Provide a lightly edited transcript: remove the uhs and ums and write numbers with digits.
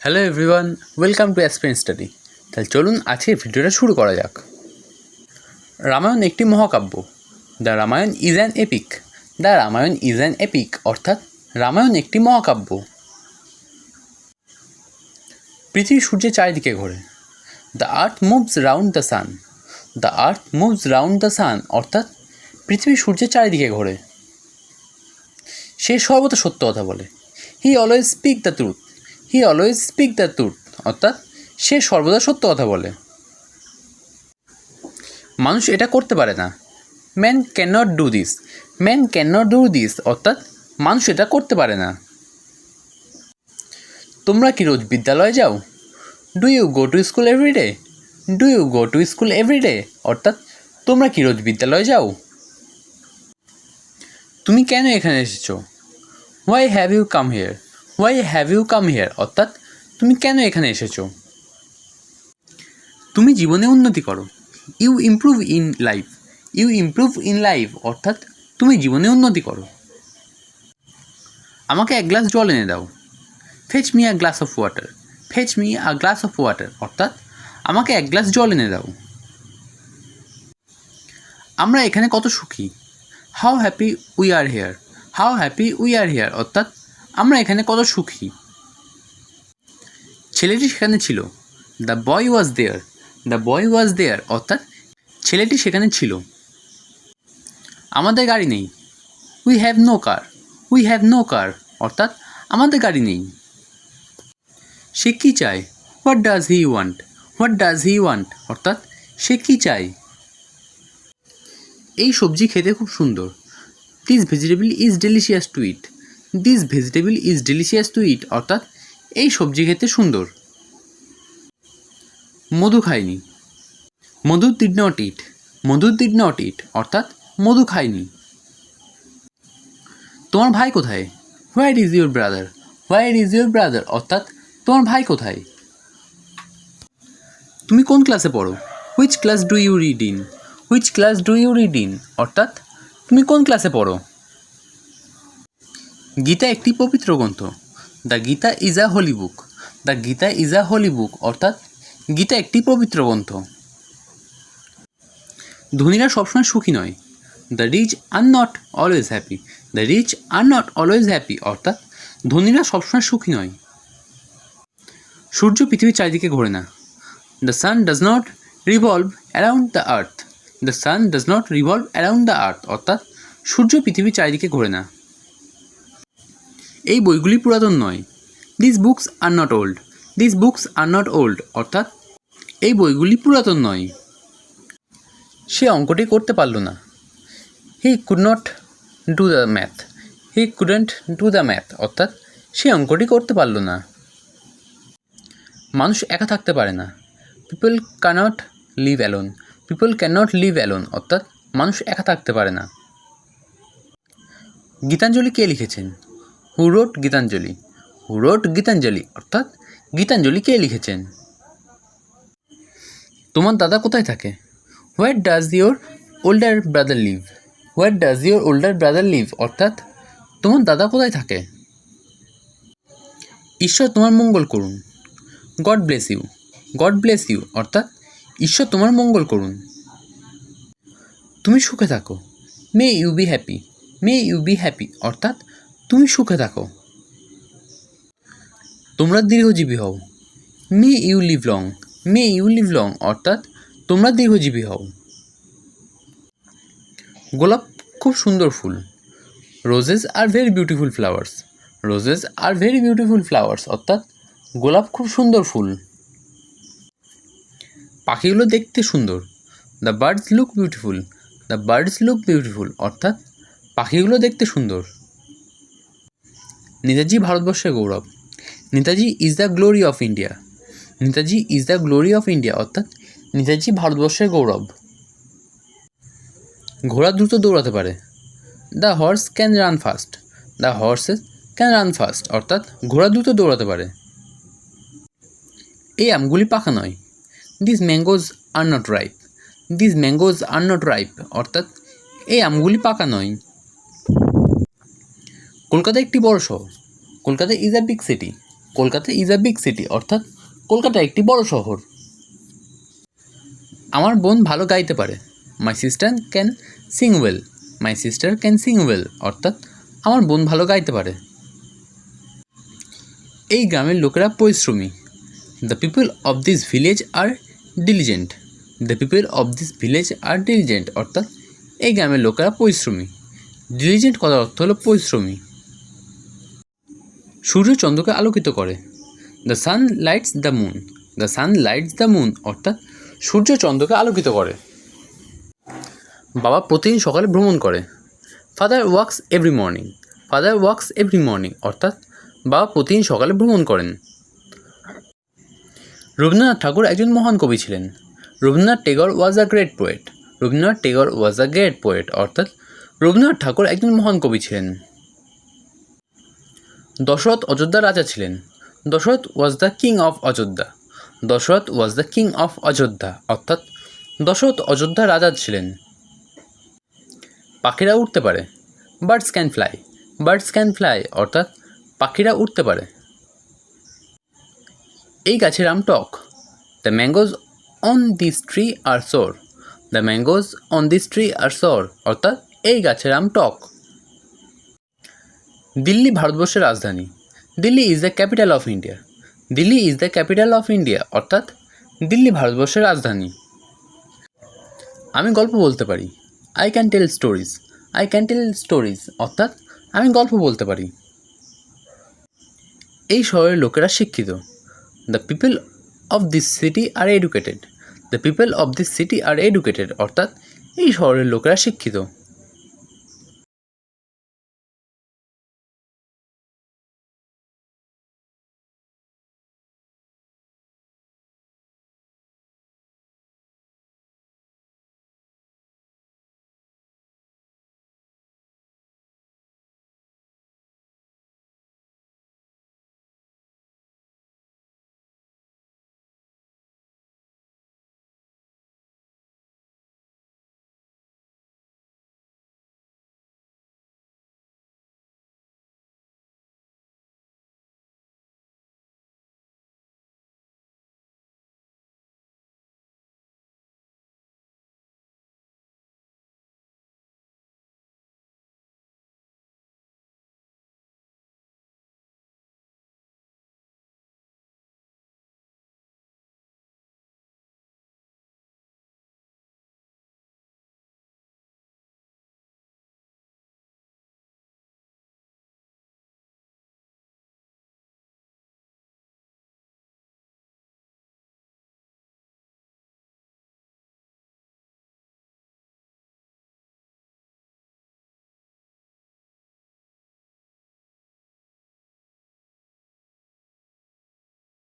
Hello everyone, welcome to Aspen study. তাহলে চলুন আজকে ভিডিওটা শুরু করা যাক। রামায়ণ একটি মহাকাব্য। The Ramayana is an epic. The Ramayana is an epic অর্থাৎ রামায়ণ একটি মহাকাব্য। পৃথিবী সূর্যের চারিদিকে ঘোরে। The earth moves round the sun. The earth moves round the sun অর্থাৎ পৃথিবী সূর্যের চারিদিকে ঘোরে। সে সর্বদা সত্য কথা বলে। He always speak the truth. He always speak the truth অর্থাৎ সে সর্বদা সত্য কথা বলে। মানুষ এটা করতে পারে না। Man can not do this. Man can not do this অর্থাৎ মানুষ এটা করতে পারে না। তোমরা কি রোজ বিদ্যালয়ে যাও? Do you go to school every day? Do you go to school every day অর্থাৎ তোমরা কি রোজ বিদ্যালয়ে যাও? তুমি কেন এখানে এসেছো? Why have you come here? Why have you come here অর্থাৎ তুমি কেন এখানে এসেছো? তুমি জীবনে উন্নতি করো। You improve in life. You improve in life অর্থাৎ তুমি জীবনে উন্নতি করো। আমাকে এক গ্লাস জল এনে দাও। Fetch me a glass of water. Fetch me a glass of water অর্থাৎ আমাকে এক গ্লাস জল এনে দাও। আমরা এখানে কত সুখী। How happy we are here. How happy we are here অর্থাৎ আমরা এখানে কত সুখী। ছেলেটি সেখানে ছিল। The boy was there. The boy ওয়াজ দেয়ার অর্থাৎ ছেলেটি সেখানে ছিল। আমাদের গাড়ি নেই। We have no car. We have no car অর্থাৎ আমাদের গাড়ি নেই। সে কী চায়? What does he want. What does he want অর্থাৎ সে কী চায়। এই সবজি খেতে খুব সুন্দর। This vegetable is delicious to eat. This vegetable is delicious to eat অর্থাৎ এই সবজি খেতে সুন্দর। মধু খায়নি। Madhu did not eat. Madhu did not eat অর্থাৎ মধু খায়নি। তোমার ভাই কোথায়? হোয়ার is your brother. Where is your brother অর্থাৎ তোমার ভাই কোথায়। তুমি কোন ক্লাসে পড়ো? Which class do you read in. Which class do you read in অর্থাৎ তুমি কোন ক্লাসে পড়ো। গীতা একটি পবিত্র গ্রন্থ। The Gita is a holy book. The Gita is a holy book অর্থাৎ গীতা একটি পবিত্র গ্রন্থ। ধনীরা সবসময় সুখী নয়। The rich are not always happy. The rich are not always happy অর্থাৎ ধনীরা সবসময় সুখী নয়। সূর্য পৃথিবীর চারিদিকে ঘোরে না। The sun does not revolve around the earth. The sun does not revolve around the earth অর্থাৎ সূর্য পৃথিবীর চারিদিকে ঘোরে না। এই বইগুলি পুরাতন নয়। This books are not old. This books are not old অর্থাৎ এই বইগুলি পুরাতন নয়। সে অঙ্কটি করতে পারল না। He could not do the math. He couldn't do the math অর্থাৎ সে অঙ্কটি করতে পারল না। মানুষ একা থাকতে পারে না। People cannot live alone. People cannot live alone অর্থাৎ মানুষ একা থাকতে পারে না। গীতাঞ্জলি কে লিখেছেন? হু রোট গীতাঞ্জলি। হু রোট গীতাঞ্জলি অর্থাৎ গীতাঞ্জলি কে লিখেছেন। তোমার দাদা কোথায় থাকে? Where does your older brother live. Where does your older brother live অর্থাৎ তোমার দাদা কোথায় থাকে। ঈশ্বর তোমার মঙ্গল করুন। God bless you. God bless you অর্থাৎ ঈশ্বর তোমার মঙ্গল করুন। তুমি সুখে থাকো। May you be happy. May you be happy অর্থাৎ তুমি সুখে থাকো। তোমরা দীর্ঘজীবী হও। May you live long. May you live long অর্থাৎ তোমরা দীর্ঘজীবী হও। গোলাপ খুব সুন্দর ফুল। Roses are very beautiful flowers. Roses are very beautiful flowers অর্থাৎ গোলাপ খুব সুন্দর ফুল। পাখিগুলো দেখতে সুন্দর। The birds look beautiful. The birds look beautiful অর্থাৎ পাখিগুলো দেখতে সুন্দর। নেতাজি ভারতবর্ষের গৌরব। Netaji is the glory of India. Netaji is the glory of India অর্থাৎ নেতাজি ভারতবর্ষের গৌরব। ঘোড়া দ্রুত দৌড়াতে পারে। The horse can run fast. The horses can run fast অর্থাৎ ঘোড়া দ্রুত দৌড়াতে পারে। এই আমগুলি পাকা নয়। This mangoes are not ripe. This mangoes are not ripe অর্থাৎ এই আমগুলি পাকা নয়। কলকাতা একটি বড় শহর। Kolkata is a big city. Kolkata is a big city, অর্থাৎ কলকাতা একটি বড় শহর। আমার বোন ভালো গাইতে পারে। My sister can sing well. My sister can sing well, অর্থাৎ আমার বোন ভালো গাইতে পারে। এই গ্রামের লোকেরা পরিশ্রমী। The people of this village are diligent. The people of this village are diligent, অর্থাৎ এই গ্রামের লোকেরা পরিশ্রমী। ডিলিজেন্ট কথার অর্থ হলো পরিশ্রমী। সূর্য চন্দ্রকে আলোকিত করে। The sun lights the moon. The sun lights the moon, অর্থাৎ সূর্য চন্দ্রকে আলোকিত করে। বাবা প্রতিদিন সকালে ভ্রমণ করে। Father works every morning. Father works every morning, অর্থাৎ বাবা প্রতিদিন সকালে ভ্রমণ করেন। রবীন্দ্রনাথ ঠাকুর একজন মহান কবি ছিলেন। Rabindranath Tagore was a great poet. Rabindranath Tagore was a great poet, অর্থাৎ রবীন্দ্রনাথ ঠাকুর একজন মহান কবি ছিলেন। দশরথ অযোধ্যার রাজা ছিলেন। Dasharatha was the king of Ayodhya. Dasharatha was the king of Ayodhya, অর্থাৎ দশরথ অযোধ্যার রাজা ছিলেন। পাখিরা উঠতে পারে। Birds can fly. Birds can fly, অর্থাৎ পাখিরা উঠতে পারে। এই গাছের আম টক। The mangoes on this tree are sour. The mangoes on this tree are sour, অর্থাৎ এই গাছের আম টক। দিল্লি ভারতবর্ষের রাজধানী। Delhi is the capital of India. Delhi is the capital of India, অর্থাৎ দিল্লি ভারতবর্ষের রাজধানী। আমি গল্প বলতে পারি। I can tell stories. I can tell stories, অর্থাৎ আমি গল্প বলতে পারি। এই শহরের লোকেরা শিক্ষিত। The people of this city are educated. The people of this city are educated, অর্থাৎ এই শহরের লোকেরা শিক্ষিত।